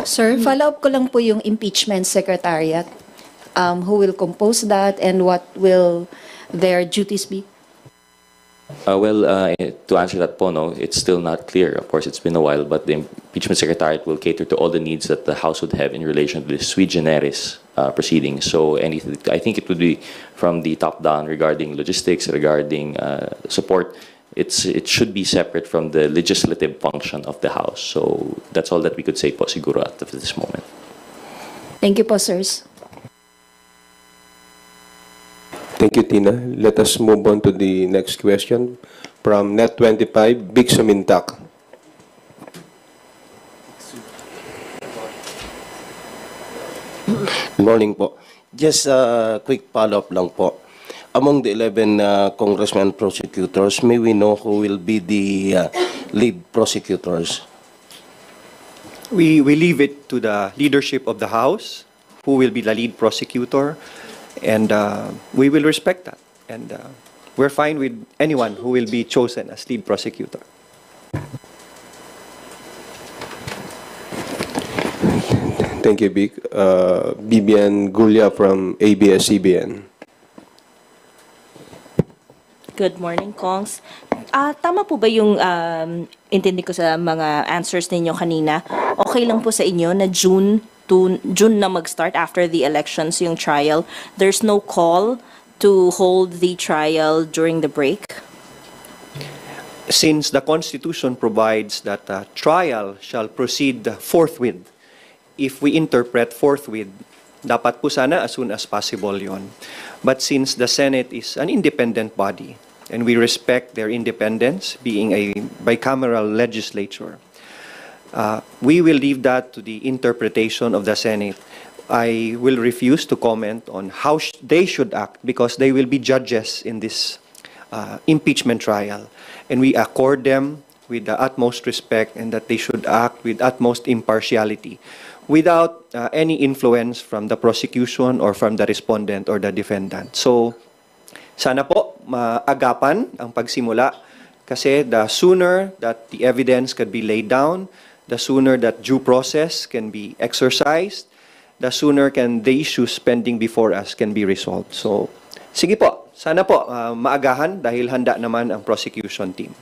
Sir, follow-up ko lang po yung impeachment secretariat. Who will compose that and what will their duties be? To answer that po, no, it's still not clear. Of course, it's been a while, but the impeachment secretariat will cater to all the needs that the House would have in relation to the sui generis proceedings. So anything, I think it would be from the top down regarding logistics, regarding support. It should be separate from the legislative function of the House. So that's all that we could say po siguro at this moment. Thank you po, sirs. Thank you, Tina. Let us move on to the next question from Net25, Big Sumintak. Good morning po. Just a quick follow-up lang po. Among the 11 congressmen prosecutors, may we know who will be the lead prosecutors? We leave it to the leadership of the House, who will be the lead prosecutor, and we will respect that. And we're fine with anyone who will be chosen as lead prosecutor. Thank you, Vic. Bibian Gulia from ABS-CBN. Good morning, Kongs. Tama po ba yung intindi ko sa mga answers ninyo kanina? Okay lang po sa inyo na June na mag-start after the elections yung trial. There's no call to hold the trial during the break? Since the Constitution provides that trial shall proceed forthwith, if we interpret forthwith, dapat po sana as soon as possible yon. But since the Senate is an independent body, and we respect their independence, being a bicameral legislature, we will leave that to the interpretation of the Senate. I will refuse to comment on how they should act because they will be judges in this impeachment trial. And we accord them with the utmost respect and that they should act with utmost impartiality without any influence from the prosecution or from the respondent or the defendant. So, sana po maagapan ang pagsimula kasi the sooner that the evidence can be laid down, the sooner that due process can be exercised, the sooner can the issues pending before us can be resolved. So, sige po, sana po maagahan dahil handa naman ang prosecution team.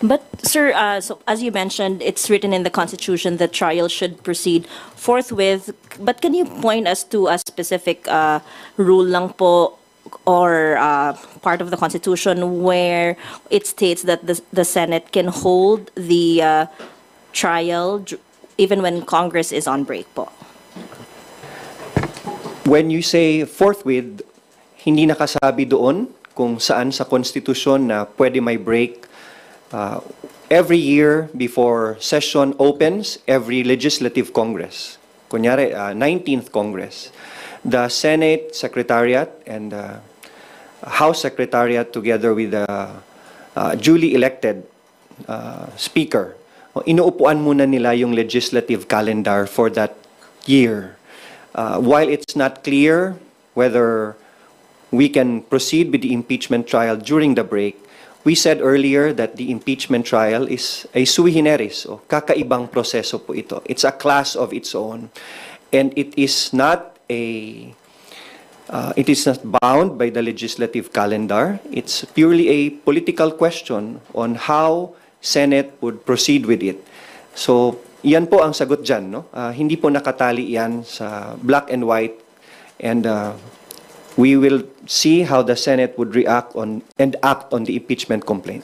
But, sir, so as you mentioned, it's written in the Constitution that trial should proceed forthwith. But can you point us to a specific rule lang po or part of the Constitution where it states that the Senate can hold the trial even when Congress is on break po? When you say forthwith, hindi nakasabi doon kung saan sa Constitution na pwede may break. Every year before session opens, every legislative Congress, kunyari 19th Congress, the Senate Secretariat and House Secretariat together with the duly elected Speaker, inuupuan muna nila yung legislative calendar for that year. While it's not clear whether we can proceed with the impeachment trial during the break, we said earlier that the impeachment trial is a sui generis, o kakaibang proseso po ito. It's a class of its own. And it is not bound by the legislative calendar. It's purely a political question on how Senate would proceed with it. So, yan po ang sagot dyan, no? Hindi po nakatali yan sa black and white. And we will see how the Senate would react on and act on the impeachment complaint.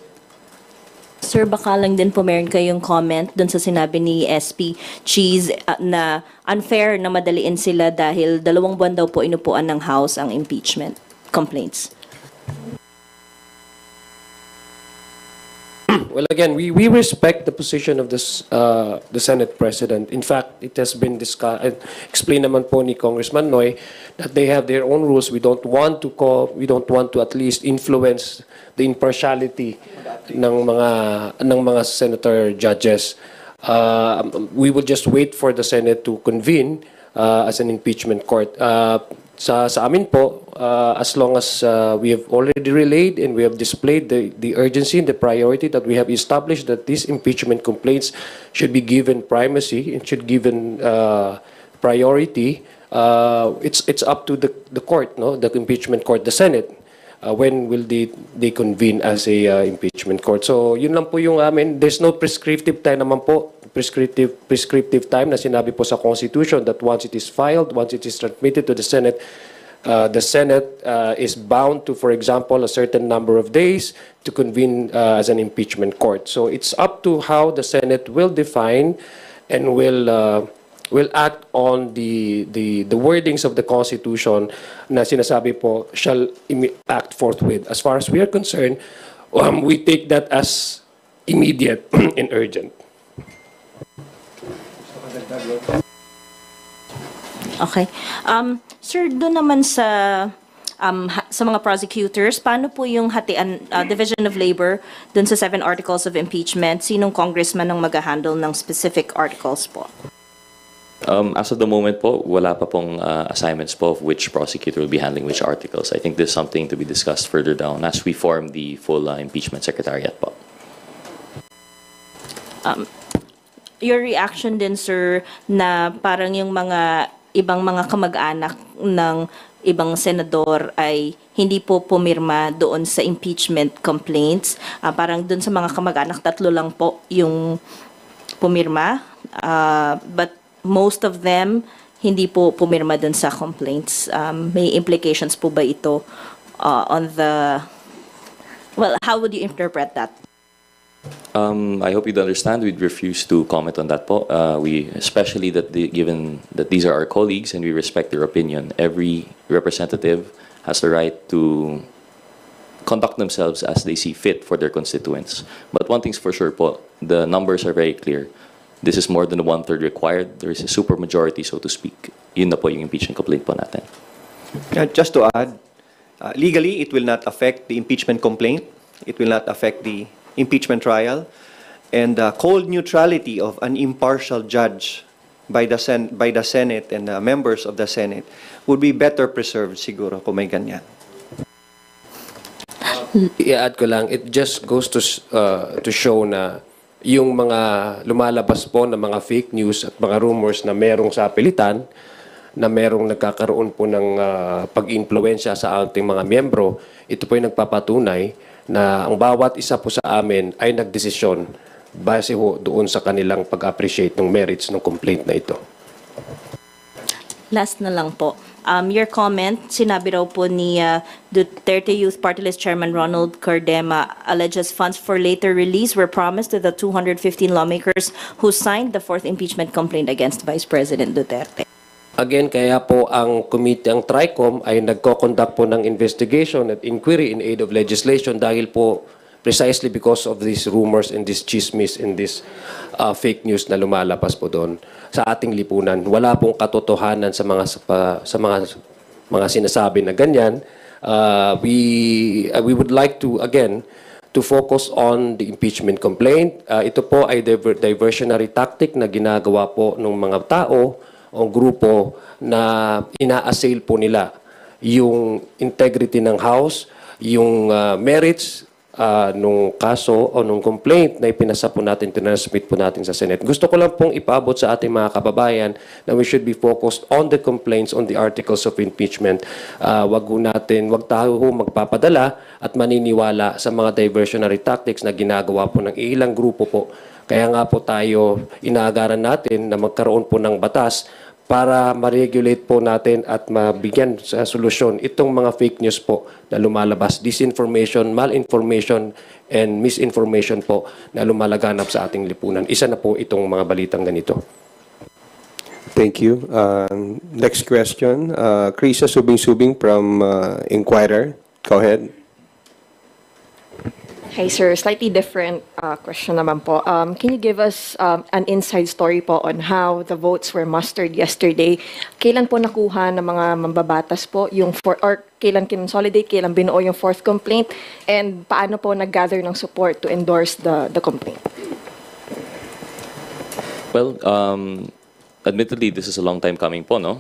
Sir, baka lang din po meron kayong comment dun sa sinabi ni SP Cheese na unfair na madaliin sila dahil 2 buwan daw po inupuan ng House ang impeachment complaints. Well, again, we respect the position of this, the Senate President. In fact, it has been discussed, explained naman po ni Congressman Noy that they have their own rules. We don't want to at least influence the impartiality ng mga senator judges. We will just wait for the Senate to convene as an impeachment court. Sa amin po, as long as we have already relayed and we have displayed the urgency and the priority that we have established that these impeachment complaints should be given primacy and should given priority, it's up to the court, no, the impeachment court, the Senate. When will they convene as a impeachment court? So yun lang po yung amin. There's no prescriptive time naman po, prescriptive time na sinabi po sa Constitution that once it is filed, once it is transmitted to the Senate is bound to, for example, a certain number of days to convene as an impeachment court. So it's up to how the Senate will define and will act on the wordings of the Constitution na sinasabi po shall act forthwith. As far as we are concerned, we take that as immediate and urgent. Okay. Sir, doon naman sa mga prosecutors, paano po yung hatian, Division of Labor doon sa 7 articles of impeachment? Sinong congressman ang mag-handle ng specific articles po? As of the moment po, wala pa pong assignments po of which prosecutor will be handling which articles. I think there's something to be discussed further down as we form the full impeachment secretariat po. Your reaction din, sir, na parang yung mga ibang mga kamag-anak ng ibang senador ay hindi po pumirma doon sa impeachment complaints. Parang doon sa mga kamag-anak, 3 lang po yung pumirma. But most of them hindi po pumirma doon sa complaints. May implications po ba ito on the... Well, how would you interpret that? I hope you'd understand we'd refuse to comment on that po. Especially given that these are our colleagues and we respect their opinion, every representative has the right to conduct themselves as they see fit for their constituents. But one thing's for sure po, the numbers are very clear. This is more than the 1/3 required. There is a supermajority, so to speak. Yun na po yung impeachment complaint po natin. Just to add, legally, it will not affect the impeachment complaint. It will not affect the impeachment trial. And the cold neutrality of an impartial judge by the Senate and the members of the Senate would be better preserved siguro kung may ganyan. I-add ko lang, it just goes to show na yung mga lumalabas po na mga fake news at mga rumors na merong sapilitan, na merong nagkakaroon po ng pag-influensya sa ating mga miyembro, ito po yung nagpapatunay na ang bawat isa po sa amin ay nagdesisyon base ho doon sa kanilang pag-appreciate ng merits ng complaint na ito. Last na lang po. Your comment, sinabi raw po ni Duterte Youth Party List Chairman Ronald Cardema alleges funds for later release were promised to the 215 lawmakers who signed the 4th impeachment complaint against Vice President Duterte. Again, kaya po ang committee, ang TRICOM ay nagko-conduct po ng investigation at inquiry in aid of legislation dahil po precisely because of these rumors and this chismis and this fake news na lumalabas po doon sa ating lipunan. Wala pong katotohanan sa mga sinasabi na ganyan. We would like to again to focus on the impeachment complaint. Ito po ay diversionary tactic na ginagawa po ng mga tao o grupo na ina-assail po nila yung integrity ng House, yung merits nung kaso o nung complaint na ipinasa po natin, tinransmit po natin sa Senate. Gusto ko lang pong ipaabot sa ating mga kababayan na we should be focused on the complaints, on the articles of impeachment. Wag tayo magpapadala at maniniwala sa mga diversionary tactics na ginagawa po ng ilang grupo po. Kaya nga po tayo inaagaran natin na magkaroon po ng batas para ma-regulate po natin at mabigyan sa solusyon itong mga fake news po na lumalabas, disinformation, malinformation, and misinformation po na lumalaganap sa ating lipunan. Isa na po itong mga balitang ganito. Thank you. Next question, Krisa Subing-Subing from Inquirer. Go ahead. Hi sir, slightly different question naman po. Can you give us an inside story po on how the votes were mustered yesterday? Kailan po nakuha ng mga mambabatas po yung or kailan kinonsolidate, kailan binuo yung 4th complaint, and paano po nag-gather ng support to endorse the complaint? Well, admittedly, this is a long time coming po, no?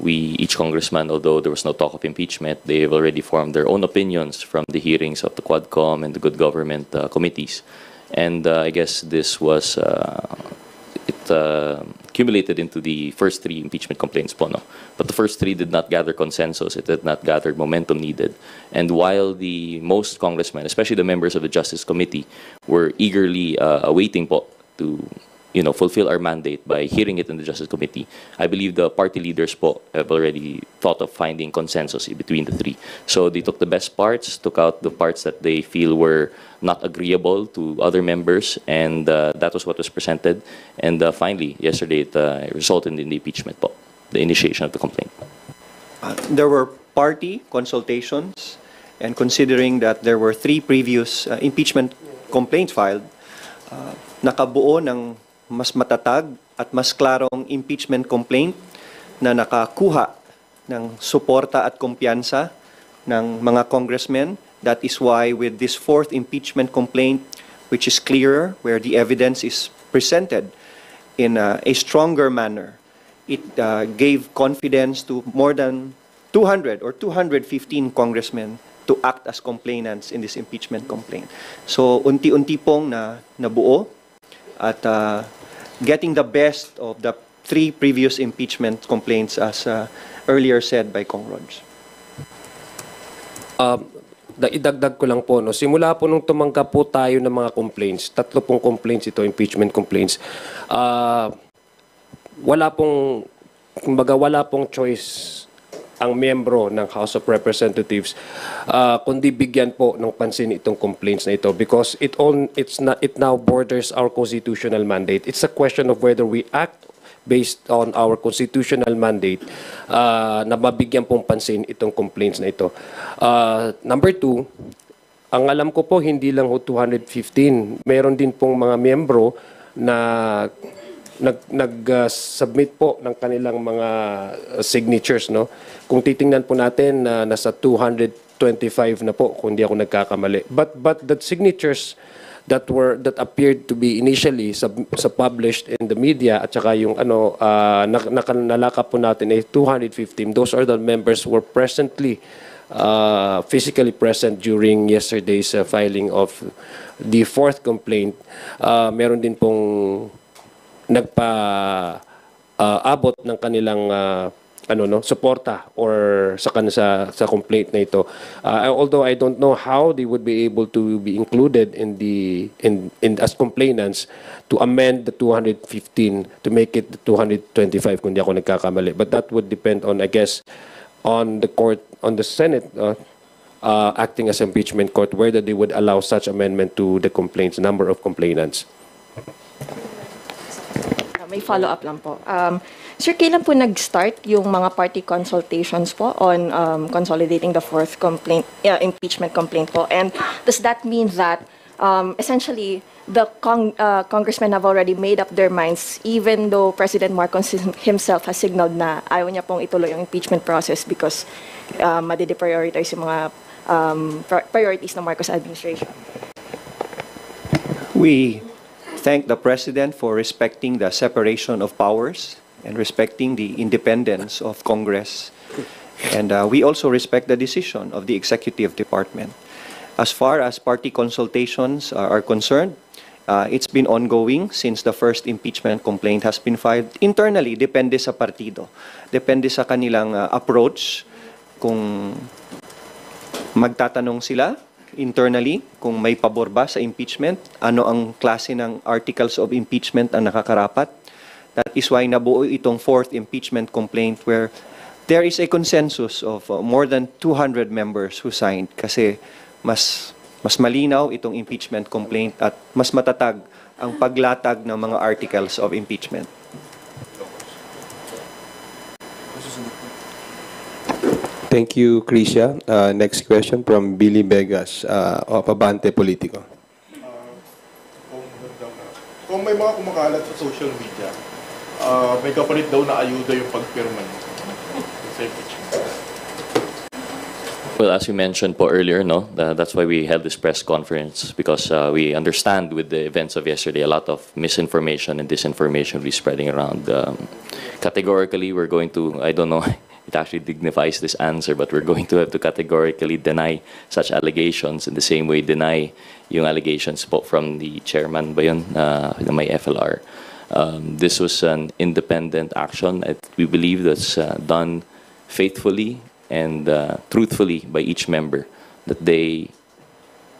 Each congressman, although there was no talk of impeachment, they have already formed their own opinions from the hearings of the Quadcom and the Good Government committees. And I guess this was, accumulated into the first 3 impeachment complaints po, no? But the first 3 did not gather consensus. It did not gather momentum needed. And while the most congressmen, especially the members of the Justice Committee, were eagerly awaiting po to fulfill our mandate by hearing it in the Justice Committee, I believe the party leaders po have already thought of finding consensus between the 3. So they took the best parts, took out the parts that they feel were not agreeable to other members, and that was what was presented. And finally, yesterday, it resulted in the impeachment po, the initiation of the complaint. There were party consultations, and considering that there were 3 previous impeachment complaints filed, nakabuo ng mas matatag at mas klarong impeachment complaint na nakakuha ng suporta at kumpiyansa ng mga congressmen. That is why with this 4th impeachment complaint, which is clearer, where the evidence is presented in a stronger manner, it gave confidence to more than 200 or 215 congressmen to act as complainants in this impeachment complaint. So unti-unti pong nabuo at getting the best of the 3 previous impeachment complaints, as earlier said by Kong Rog. Idagdag ko lang po, no, simula po nung tumanggap po tayo ng mga complaints, 3 pong complaints ito, impeachment complaints, wala pong choice ang miyembro ng House of Representatives kundi bigyan po ng pansin itong complaints na ito, because it now borders our constitutional mandate. It's a question of whether we act based on our constitutional mandate na mabigyan pong pansin itong complaints na ito. Number 2, ang alam ko po hindi lang ho 215. Meron din pong mga miyembro na nag-submit po ng kanilang mga signatures, no? Kung titingnan po natin, nasa 225 na po kung hindi ako nagkakamali. But the signatures that appeared to be initially published in the media at saka yung nalakap po natin ay 215. Those are the members who were physically present during yesterday's filing of the 4th complaint. Meron din pong abot ng kanilang suporta or sa complaint na ito. Although I don't know how they would be able to be included in as complainants to amend the 215 to make it the 225 kung di ako nagkakamali. But that would depend on, I guess, on the court, on the Senate acting as impeachment court, whether they would allow such amendment to the complaints, number of complainants. May follow-up lang po. Sir, kailan po nag-start yung mga party consultations po on consolidating the 4th impeachment complaint po? And does that mean that essentially the congressmen have already made up their minds, even though President Marcos himself has signaled na ayaw niya pong ituloy yung impeachment process because madi-deprioritize yung mga priorities ng Marcos administration? We thank the President for respecting the separation of powers and respecting the independence of Congress. And we also respect the decision of the Executive Department. As far as party consultations are concerned, it's been ongoing since the 1st impeachment complaint has been filed. Internally, depende sa partido. Depende sa kanilang approach kung magtatanong sila internally kung may pabor ba sa impeachment, ano ang klase ng articles of impeachment ang nakakarapat. That is why nabuo itong 4th impeachment complaint where there is a consensus of more than 200 members who signed kasi mas malinaw itong impeachment complaint at mas matatag ang paglatag ng mga articles of impeachment. Thank you, Crisia. Next question from Billy Vegas of Abante Politico. Kung may mga kumakalat sa social media, may kapalit daw na ayuda yung pagpirma niyo sa impeachment. Well, as we mentioned po earlier, no, that's why we held this press conference, because we understand with the events of yesterday, a lot of misinformation and disinformation will be spreading around. Categorically, we're going to, I don't know, it actually dignifies this answer, but we're going to have to categorically deny such allegations, in the same way deny yung allegations po from the chairman ba yun, na may FLR. This was an independent action. We believe that's done faithfully and truthfully by each member, that they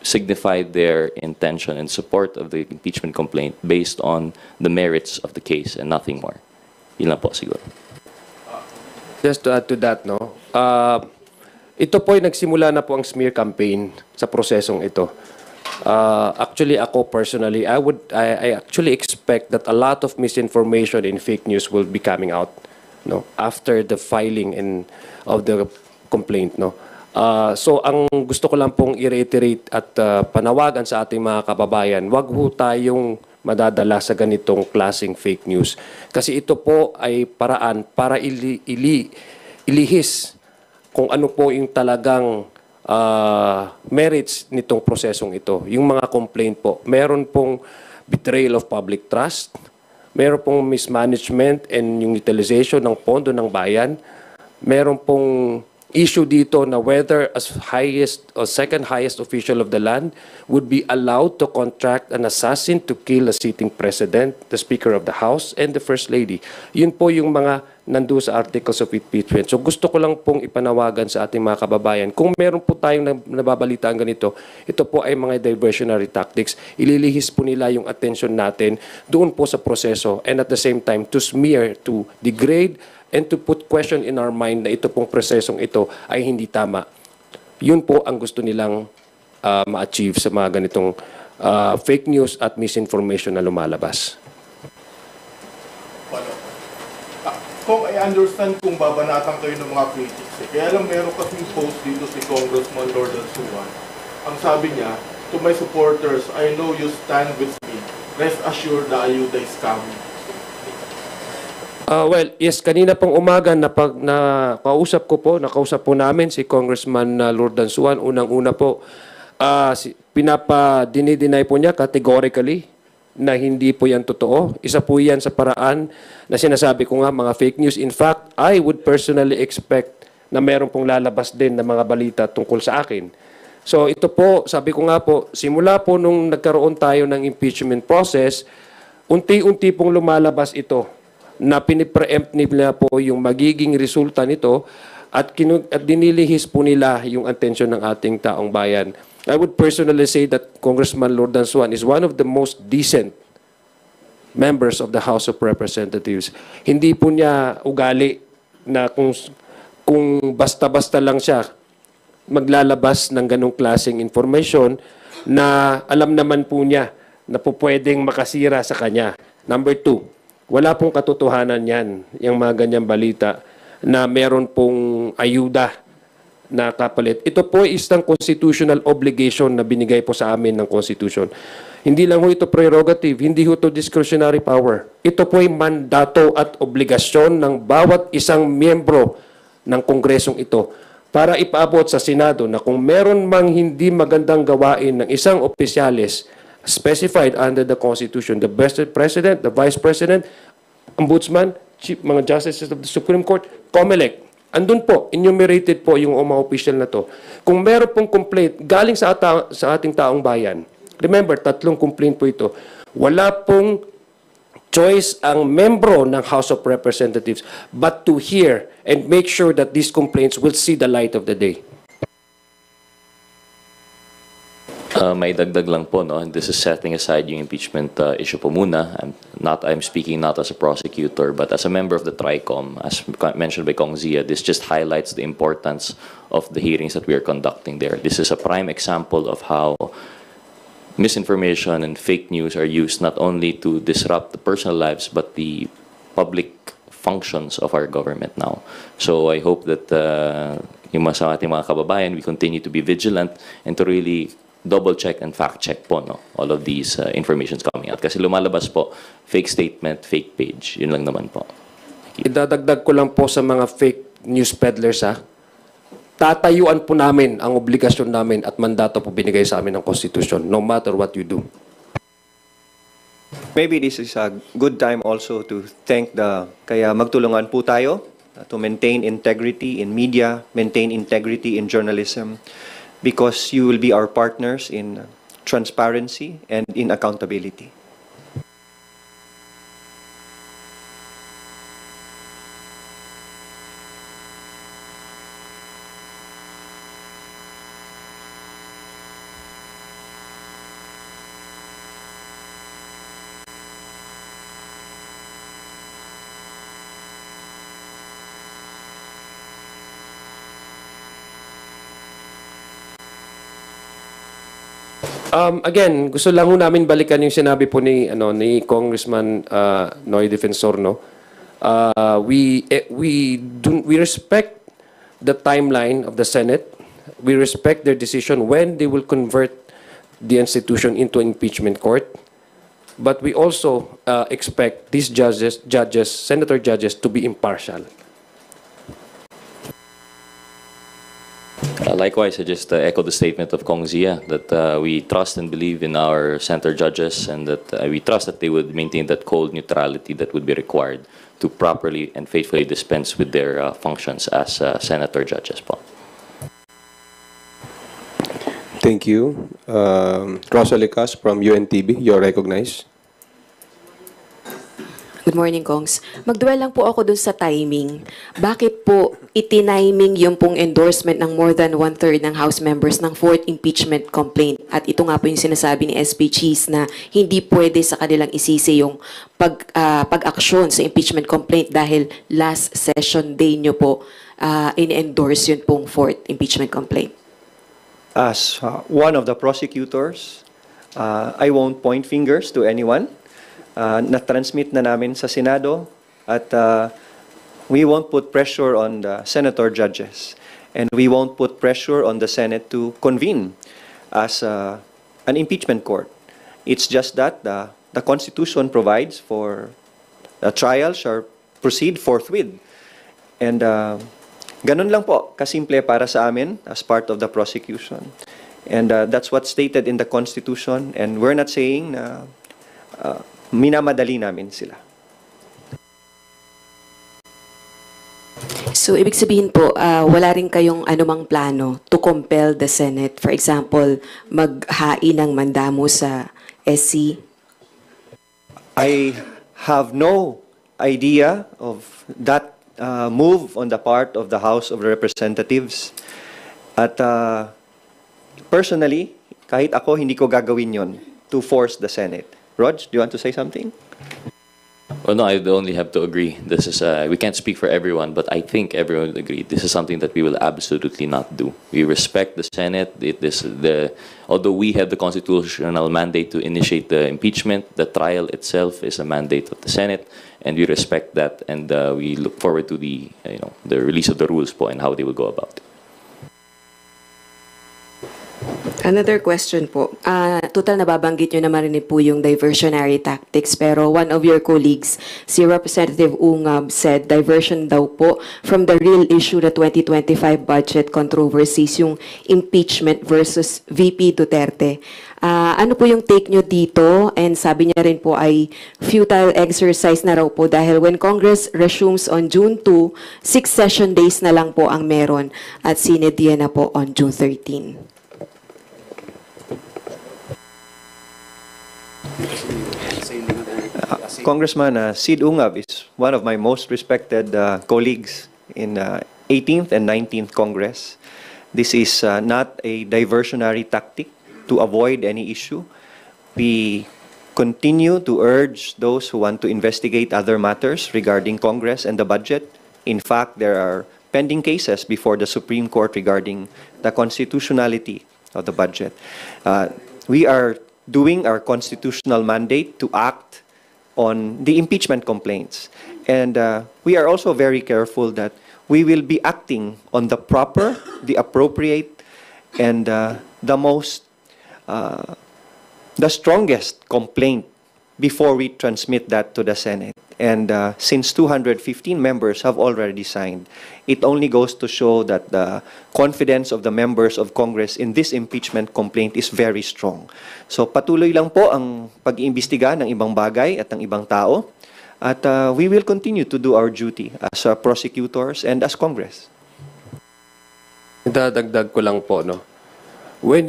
signified their intention and support of the impeachment complaint based on the merits of the case and nothing more. Yun lang po siguro. Just to add to that, no, ito po ay nagsimula na po ang smear campaign sa prosesong ito. Actually, ako personally, I actually expect that a lot of misinformation and fake news will be coming out, no, after the filing of the complaint, no. So ang gusto ko lang pong i-reiterate at panawagan sa ating mga kababayan, wag ho tayong madadala sa ganitong klaseng fake news. Kasi ito po ay paraan para ilihis kung ano po yung talagang merits nitong prosesong ito. Yung mga complaint po, meron pong betrayal of public trust, meron pong mismanagement and yung utilization ng pondo ng bayan, meron pong issue dito na whether as highest or second highest official of the land would be allowed to contract an assassin to kill a sitting president, the Speaker of the House, and the First Lady. Yun po yung mga nandoon sa articles of impeachment. So gusto ko lang pong ipanawagan sa ating mga kababayan, kung meron po tayong nababalitaan ganito, ito po ay mga diversionary tactics. Ililihis po nila yung attention natin doon po sa proseso, and at the same time to smear, to degrade, and to put question in our mind na ito pong prosesong ito ay hindi tama. Yun po ang gusto nilang ma-achieve sa mga ganitong fake news at misinformation na lumalabas. Kung I understand kung babanatan kayo ng mga critics, kaya lang meron kasing post dito si Congressman Lord Suwan. Ang sabi niya, to my supporters, I know you stand with me. Rest assured the ayuda is coming. Well, yes, kanina pong umaga nakausap po namin si Congressman Lord Dansuan. Unang-una po, dinideny po niya categorically na hindi po yan totoo. Isa po yan sa paraan na sinasabi ko nga, mga fake news. In fact, I would personally expect na meron pong lalabas din na mga balita tungkol sa akin. So ito po, sabi ko nga po, simula po nung nagkaroon tayo ng impeachment process, unti-unti pong lumalabas ito na pinipreempt nila po yung magiging resulta nito at dinilihis po nila yung atensyon ng ating taong bayan. I would personally say that Congressman Lord Dansuan is one of the most decent members of the House of Representatives. Hindi po niya ugali na kung basta-basta lang siya maglalabas ng ganong klaseng information na alam naman po niya na po pwedeng makasira sa kanya. Number two, wala pong katotohanan yan, yung mga ganyang balita na meron pong ayuda na kapalit. Ito po ay isang constitutional obligation na binigay po sa amin ng Constitution. Hindi lang ho ito prerogative, hindi ho ito discretionary power. Ito po ay mandato at obligasyon ng bawat isang miyembro ng Kongresong ito para ipaabot sa Senado na kung meron mang hindi magandang gawain ng isang opisyalis specified under the Constitution, the President, the Vice President, Ombudsman, mga Justices of the Supreme Court, COMELEC. Andun po, enumerated po yung mga official na to. Kung meron pong complaint galing sa ating taong bayan, remember, 3 complaint po ito, wala pong choice ang membro ng House of Representatives but to hear and make sure that these complaints will see the light of the day. May dagdag lang po, no? And this is setting aside yung impeachment issue po muna. I'm speaking not as a prosecutor, but as a member of the TRICOM, as mentioned by Kong Zia, this just highlights the importance of the hearings that we are conducting there. This is a prime example of how misinformation and fake news are used not only to disrupt the personal lives, but the public functions of our government now. So I hope that yung sa ating mga kababayan, we continue to be vigilant and to really double-check and fact-check po, no, all of these informations coming out. Kasi lumalabas po, fake statement, fake page. Yun lang naman po. Idadagdag ko lang po sa mga fake news peddlers, ha. tatayuan po namin ang obligasyon namin at mandato po binigay sa amin ng Constitution, no matter what you do. Maybe this is a good time also to thank kaya magtulungan po tayo to maintain integrity in media, maintain integrity in journalism, because you will be our partners in transparency and in accountability. Again, gusto lang ho namin balikan yung sinabi po ni Congressman Noy Defensor, no? We respect the timeline of the Senate. We respect their decision when they will convert the institution into an impeachment court. But we also expect these senator judges, to be impartial. Likewise, I just echo the statement of Kong Zia that we trust and believe in our center judges, and that we trust that they would maintain that cold neutrality that would be required to properly and faithfully dispense with their functions as senator judges. Thank you. Rosalie Cas from UNTV, you're recognized. Good morning, Kongs. Magduel lang po ako dun sa timing. Bakit po itiniming yung pong endorsement ng more than one-third ng House members ng fourth impeachment complaint? At ito nga po yung sinasabi ni SP Cheese na hindi pwede sa kanilang isisi yung pag-aksyon sa impeachment complaint dahil last session day nyo po in-endorse yun pong fourth impeachment complaint. As one of the prosecutors, I won't point fingers to anyone. Na-transmit na namin sa Senado at we won't put pressure on the senator judges, and we won't put pressure on the Senate to convene as an impeachment court. It's just that the Constitution provides for a trial shall proceed forthwith. And ganun lang po, kasimple para sa amin as part of the prosecution. And that's what's stated in the Constitution, and we're not saying na minamadali namin sila. So, ibig sabihin po, wala rin kayong anumang plano to compel the Senate, for example, maghain ng mandamo sa SC? I have no idea of that move on the part of the House of Representatives. At personally, kahit ako, hindi ko gagawin yon to force the Senate. Rog, do you want to say something? Well, no, I only have to agree. This is we can't speak for everyone, but I think everyone would agree. This is something that we will absolutely not do. We respect the Senate. Although we have the constitutional mandate to initiate the impeachment, the trial itself is a mandate of the Senate, and we respect that. And we look forward to the release of the rules po and how they will go about it. Another question po. Total nababanggit nyo naman rin po yung diversionary tactics, pero one of your colleagues, si Representative Ungab, said diversion daw po from the real issue, the 2025 budget controversies, yung impeachment versus VP Duterte. Ano po yung take nyo dito? And sabi niya rin po ay futile exercise na raw po dahil when Congress resumes on June 2, 6 session days na lang po ang meron at sinediya na po on June 13. Congressman Sid Ungab is one of my most respected colleagues in 18th and 19th Congress. This is not a diversionary tactic to avoid any issue. We continue to urge those who want to investigate other matters regarding Congress and the budget. In fact, there are pending cases before the Supreme Court regarding the constitutionality of the budget. We are doing our constitutional mandate to act on the impeachment complaints. And we are also very careful that we will be acting on the proper, the appropriate, and the strongest complaint before we transmit that to the Senate. And since 215 members have already signed, it only goes to show that the confidence of the members of Congress in this impeachment complaint is very strong. So patuloy lang po ang pag-iimbestiga ng ibang bagay at ng ibang tao. At we will continue to do our duty as prosecutors and as Congress. Dadagdag ko lang po, no. When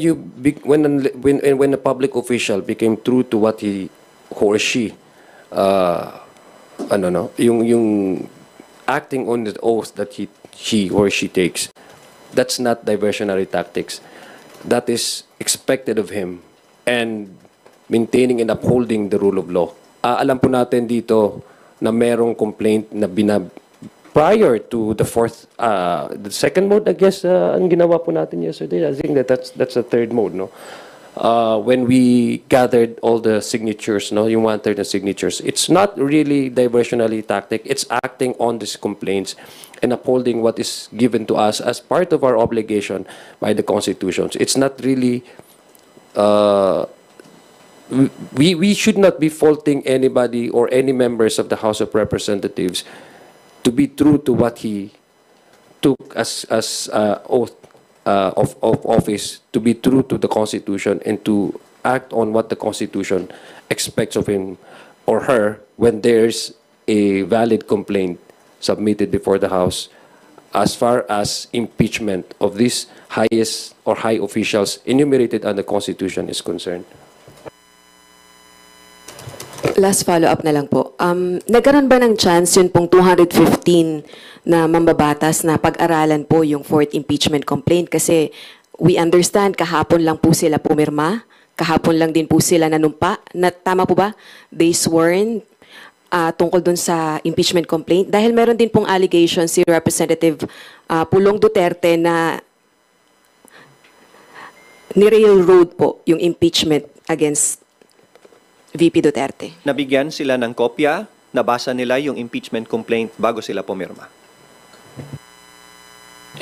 a public official became true to what he or she yung acting on the oath that he or she takes, that's not diversionary tactics. That is expected of him, and maintaining and upholding the rule of law. Alam po natin dito na merong complaint na prior to the the second mode, I guess, ang ginawa po natin yesterday. I think that's the third mode, no? When we gathered all the signatures, no, yung 1/3 na signatures, it's not really diversionary tactic. It's acting on these complaints and upholding what is given to us as part of our obligation by the Constitution. It's not really. We should not be faulting anybody or any members of the House of Representatives to be true to what he took as oath of office, to be true to the Constitution and to act on what the Constitution expects of him or her when there's a valid complaint submitted before the House as far as impeachment of these highest or high officials enumerated under the Constitution is concerned. Last follow-up na lang po. Nagkaroon ba ng chance yun pong 215 na mambabatas na pag-aralan po yung fourth impeachment complaint? Kasi we understand kahapon lang po sila pumirma, kahapon lang din po sila nanumpa. Tama po ba? They sworn tungkol dun sa impeachment complaint. Dahil meron din pong allegation si Representative Pulong Duterte na ni-railroad po yung impeachment against VP Duterte. Nabigyan sila ng kopya, nabasa nila yung impeachment complaint bago sila pumirma.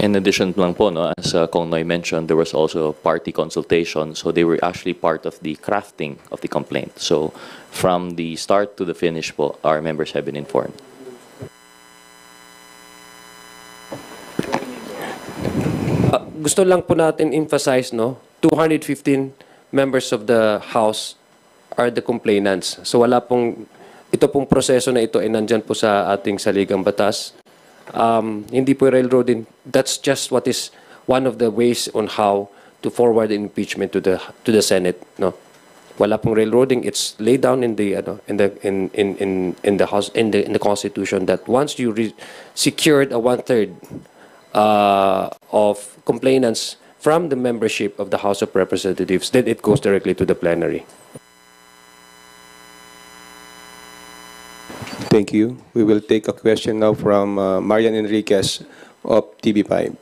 In addition lang po, no, as Kong Noy mentioned, there was also party consultation, so they were actually part of the crafting of the complaint. So from the start to the finish po, our members have been informed. Gusto lang po natin emphasize, no, 215 members of the House are the complainants. So wala pong, ito pong proseso na ito ay nandyan po sa ating saligang batas. Hindi po railroading. That's just what is one of the ways on how to forward the impeachment to the Senate. No, wala pong railroading. It's laid down in the House in the Constitution that once you secured a 1/3 of complainants from the membership of the House of Representatives, then it goes directly to the plenary. Thank you. We will take a question now from Marian Enriquez of TV5.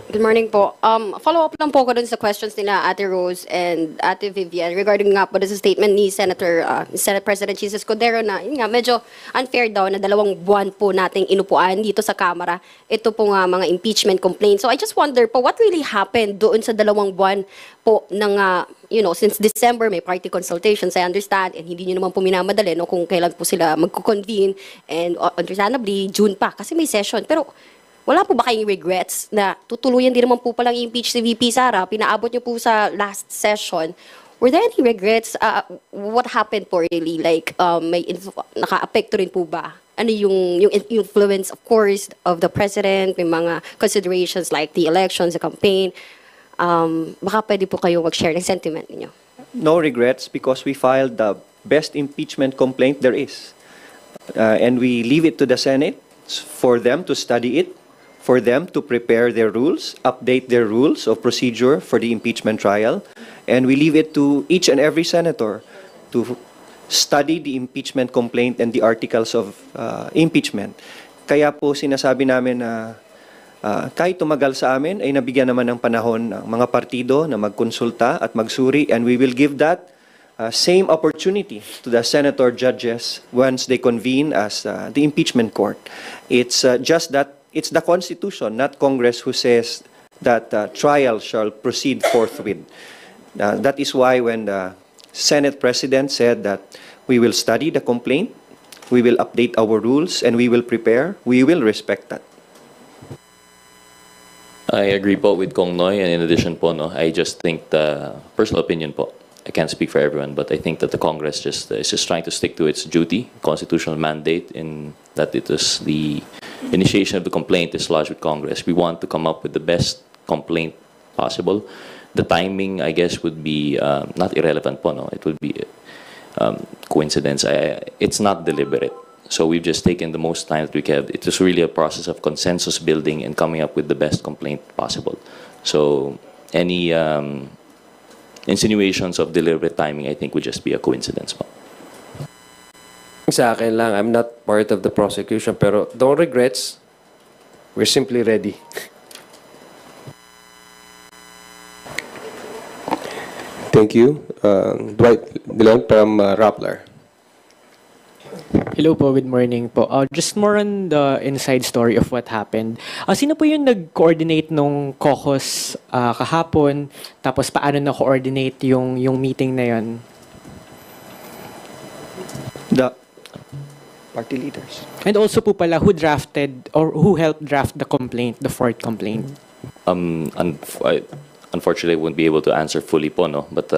Good morning po. Follow-up lang po ko dun sa questions nila Ate Rose and Ate Vivian regarding nga po sa statement ni Senate President Jesus Cordero na yun nga, medyo unfair daw na 2 buwan po nating inupuan dito sa Kamara. Ito po nga mga impeachment complaints. So I just wonder po, what really happened doon sa 2 buwan po ng, since December may party consultations, I understand, and hindi nyo naman po minamadali no, kung kailan po sila magko-convene, and understandably, June pa, kasi may session. Pero wala po ba kayong regrets na tutuluyan din naman po palang impeach si VP Sara? Pinaabot niyo po sa last session. Were there any regrets? What happened po really? Like, naka-apekto rin po ba? Ano yung influence, of course, of the President? May mga considerations like the elections, the campaign. Baka pwede po kayo mag-share ng sentiment niyo. No regrets because we filed the best impeachment complaint there is. And we leave it to the Senate for them to study it, for them to prepare their rules, update their rules of procedure for the impeachment trial, and we leave it to each and every senator to study the impeachment complaint and the articles of impeachment. Kaya po sinasabi namin na kahit tumagal sa amin, ay nabigyan naman ng panahon ng mga partido na magkonsulta at magsuri, and we will give that same opportunity to the senator judges once they convene as the impeachment court. It's just that it's the Constitution, not Congress, who says that trial shall proceed forthwith. That is why when the Senate President said that we will study the complaint, we will update our rules, and we will prepare. We will respect that. I agree po with Kong Noy, and in addition po, no, I just think the personal opinion po, I can't speak for everyone, but I think that the Congress is just trying to stick to its duty, constitutional mandate, in that it is the initiation of the complaint is lodged with Congress. We want to come up with the best complaint possible. The timing, I guess, would be not irrelevant po, no? It would be coincidence. It's not deliberate. So we've just taken the most time that we can. It is really a process of consensus building and coming up with the best complaint possible. So any insinuations of deliberate timing, I think, would just be a coincidence po. Sa akin lang, I'm not part of the prosecution, pero no regrets. We're simply ready. Thank you. Dwight Dilon from Rappler. Hello po, good morning po. Just more on the inside story of what happened. Sino po yung nag-coordinate nung caucus kahapon? Tapos paano na-coordinate yung meeting na yun? The party leaders. And also po pala, who drafted or who helped draft the complaint, the fourth complaint? Unfortunately, I won't be able to answer fully po, no? But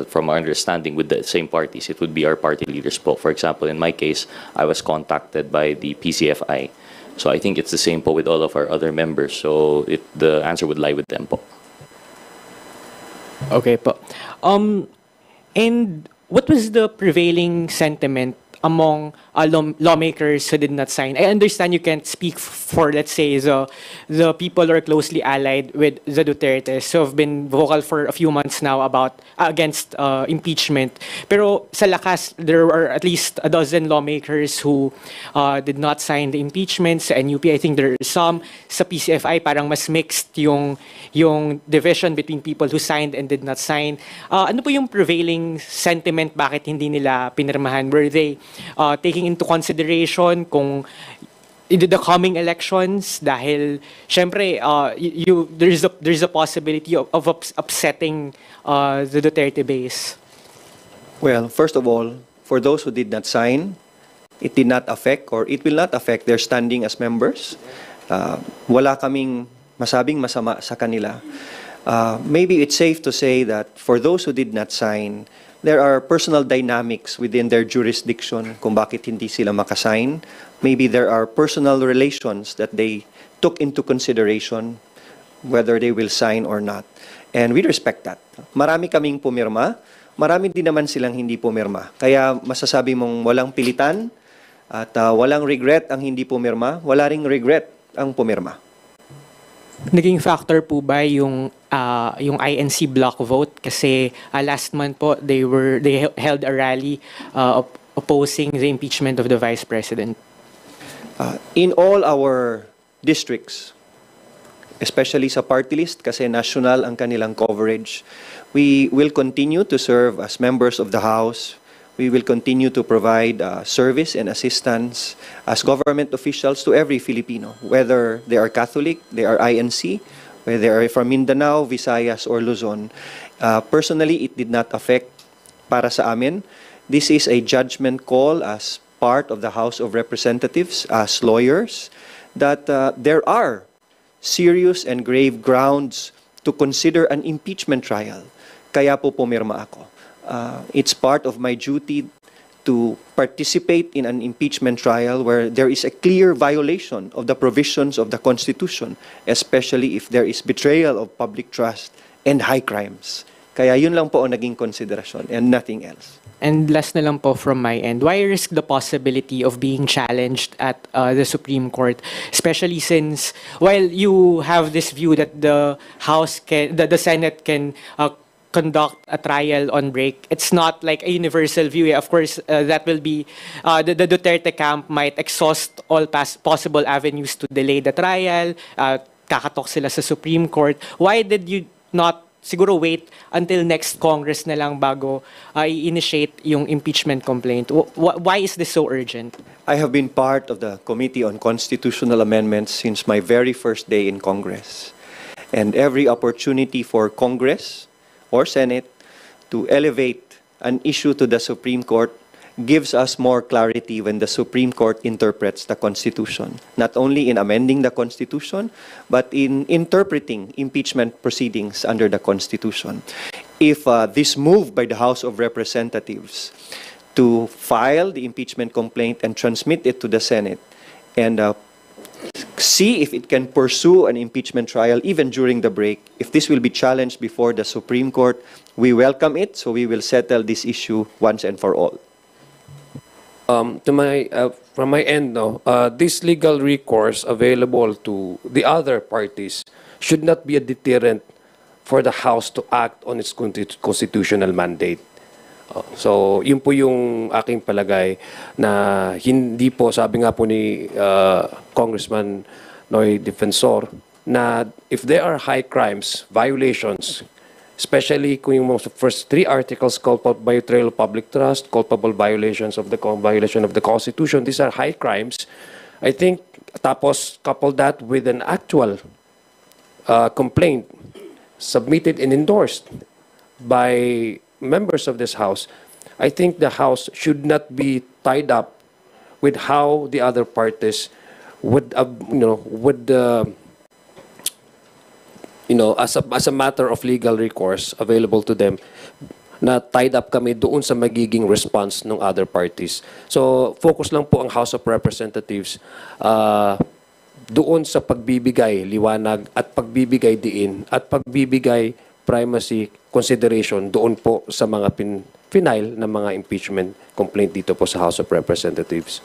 from our understanding with the same parties, it would be our party leaders po. For example, in my case, I was contacted by the PCFI. So I think it's the same po with all of our other members. So the answer would lie with them po. Okay po. And what was the prevailing sentiment among lawmakers who did not sign? I understand you can't speak for, let's say, the people who are closely allied with the Dutertes who have been vocal for a few months now about against impeachment. Pero sa lakas, there are at least a dozen lawmakers who did not sign the impeachment. Sa NUP, I think there are some. Sa PCFI, parang mas mixed yung division between people who signed and did not sign. Ano po yung prevailing sentiment? Bakit hindi nila pinirmahan? Were they taking into consideration kung the coming elections dahil syempre there's a possibility of upsetting the Duterte base? Well, first of all, for those who did not sign, it did not affect or it will not affect their standing as members. Wala kaming masabing masama sa kanila. Maybe it's safe to say that for those who did not sign, there are personal dynamics within their jurisdiction kung bakit hindi sila makasign. Maybe there are personal relations that they took into consideration whether they will sign or not. And we respect that. Marami kaming pumirma, marami din naman silang hindi pumirma. Kaya masasabi mong walang pilitan at walang regret ang hindi pumirma, wala ring regret ang pumirma. Naging factor po ba yung INC block vote kasi last month po they held a rally opposing the impeachment of the Vice President? In all our districts, especially sa party list kasi national ang kanilang coverage, we will continue to serve as members of the House. We will continue to provide service and assistance as government officials to every Filipino, whether they are Catholic, they are INC, whether they are from Mindanao, Visayas, or Luzon. Personally, it did not affect para sa amin. This is a judgment call as part of the House of Representatives, as lawyers, that there are serious and grave grounds to consider an impeachment trial. Kaya po pumirma ako. It's part of my duty to participate in an impeachment trial where there is a clear violation of the provisions of the Constitution, especially if there is betrayal of public trust and high crimes. Kaya yun lang po ang naging konsiderasyon and nothing else. And last na lang po from my end, why risk the possibility of being challenged at the Supreme Court, especially since while you have this view that the Senate can conduct a trial on break, it's not like a universal view. Of course, that will be, the Duterte camp might exhaust all possible avenues to delay the trial, kakatok sila sa Supreme Court. Why did you not siguro wait until next Congress na lang bago i-initiate yung impeachment complaint? Why is this so urgent? I have been part of the Committee on Constitutional Amendments since my very first day in Congress. And every opportunity for Congress or Senate to elevate an issue to the Supreme Court gives us more clarity when the Supreme Court interprets the Constitution, not only in amending the Constitution, but in interpreting impeachment proceedings under the Constitution. If this move by the House of Representatives to file the impeachment complaint and transmit it to the Senate and see if it can pursue an impeachment trial even during the break, if this will be challenged before the Supreme Court, we welcome it, so we will settle this issue once and for all. From my end, no, this legal recourse available to the other parties should not be a deterrent for the House to act on its constitutional mandate. So, yun po yung aking palagay na hindi po, sabi nga po ni Congressman Noy Defensor, na if there are high crimes, violations, especially kung yung mga first 3 articles, culpable betrayal of public trust, culpable violations of the violation of the Constitution, these are high crimes. I think, tapos couple that with an actual complaint submitted and endorsed by members of this House, I think the House should not be tied up with how the other parties would, as a matter of legal recourse available to them, na tied up kami doon sa magiging response ng other parties. So, focus lang po ang House of Representatives doon sa pagbibigay liwanag at pagbibigay diin at pagbibigay primacy consideration doon po sa mga final na mga impeachment complaint dito po sa House of Representatives.